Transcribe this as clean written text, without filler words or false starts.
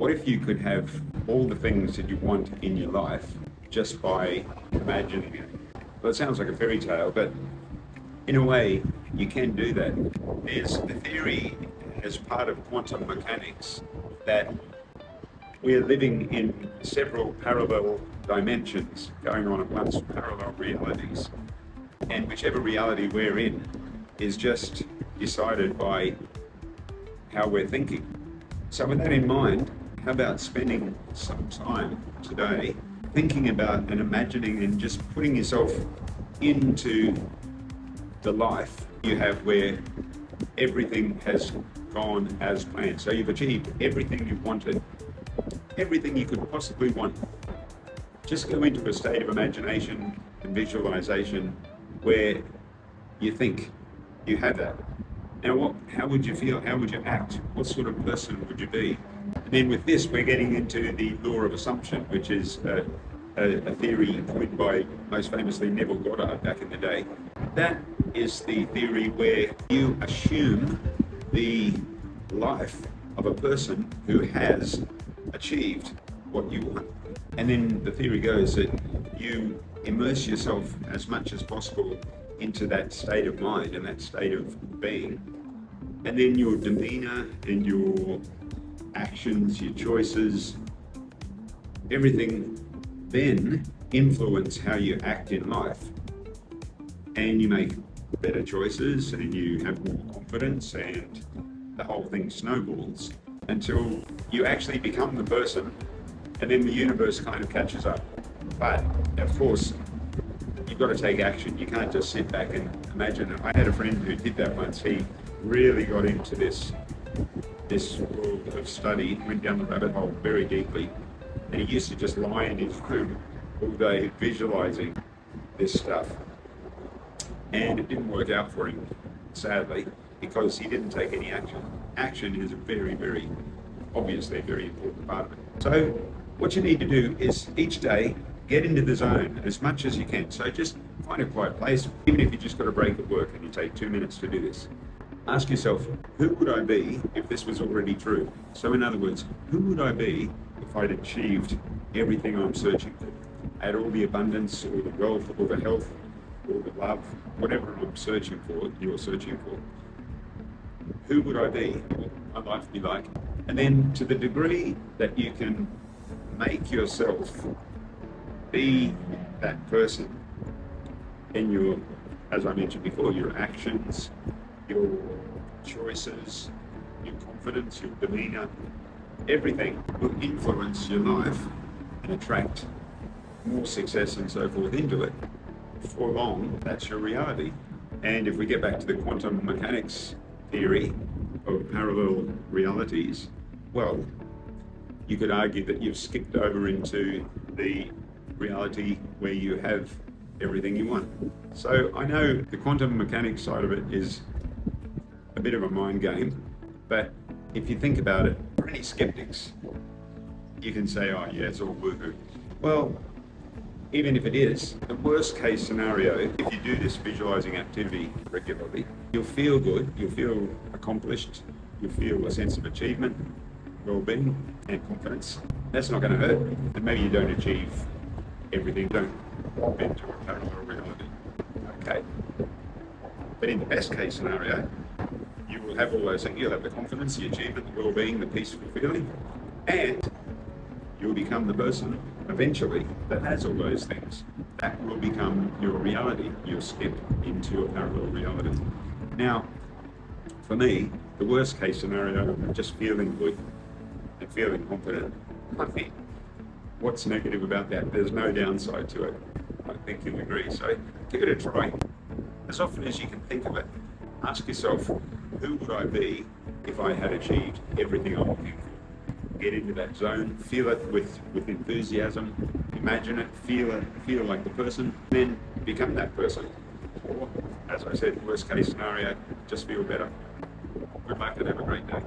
What if you could have all the things that you want in your life just by imagining it? Well, it sounds like a fairy tale, but in a way, you can do that. There's the theory as part of quantum mechanics that we're living in several parallel dimensions going on at once, parallel realities. And whichever reality we're in is just decided by how we're thinking. So with that in mind, how about spending some time today thinking about and imagining and just putting yourself into the life you have where everything has gone as planned. So you've achieved everything you wanted, everything you could possibly want. Just go into a state of imagination and visualization where you think you have that. Now, how would you feel? How would you act? What sort of person would you be? And then with this, we're getting into the law of assumption, which is a theory coined by, most famously, Neville Goddard back in the day. That is the theory where you assume the life of a person who has achieved what you want. And then the theory goes that you immerse yourself as much as possible into that state of mind and that state of being. And then your demeanor and your actions, your choices, everything then influence how you act in life. And you make better choices and you have more confidence and the whole thing snowballs until you actually become the person, and then the universe kind of catches up. But of course, you've got to take action. You can't just sit back and imagine. I had a friend who did that once. He really got into this world of study, went down the rabbit hole very deeply, and he used to just lie in his room all day visualizing this stuff. And it didn't work out for him, sadly, because he didn't take any action. Action is a very, very, obviously a very important part of it. So what you need to do is each day get into the zone as much as you can. So just find a quiet place, even if you just got a break at work and you take 2 minutes to do this. Ask yourself, who would I be if this was already true? So in other words, who would I be if I'd achieved everything I'm searching for? I had all the abundance, all the wealth, all the health, all the love, whatever I'm searching for, you're searching for. Who would I be? What would my life be like? And then to the degree that you can make yourself be that person in your, as I mentioned before, your actions, your choices, your confidence, your demeanor, everything will influence your life and attract more success and so forth into it. For long, that's your reality. And if we get back to the quantum mechanics theory of parallel realities, well, you could argue that you've skipped over into the reality where you have everything you want. So I know the quantum mechanics side of it is a bit of a mind game, but if you think about it, for any skeptics, you can say, oh yeah, it's all woohoo. Well, even if it is, the worst case scenario, if you do this visualizing activity regularly, you'll feel good, you'll feel accomplished, you'll feel a sense of achievement, well-being and confidence. That's not going to hurt, and maybe you don't achieve everything, don't pop into a parallel reality. Okay. But in the best case scenario, you will have all those things. You'll have the confidence, the achievement, the well-being, the peaceful feeling, and you'll become the person eventually that has all those things. That will become your reality. You'll skip into a parallel reality. Now, for me, the worst case scenario of just feeling good and feeling confident, I think, what's negative about that? There's no downside to it. I think you'll agree. So give it a try. As often as you can think of it, ask yourself, who would I be if I had achieved everything I'm looking for? Get into that zone, feel it with enthusiasm, imagine it, feel like the person, then become that person. Or, as I said, worst case scenario, just feel better. Good luck and have a great day.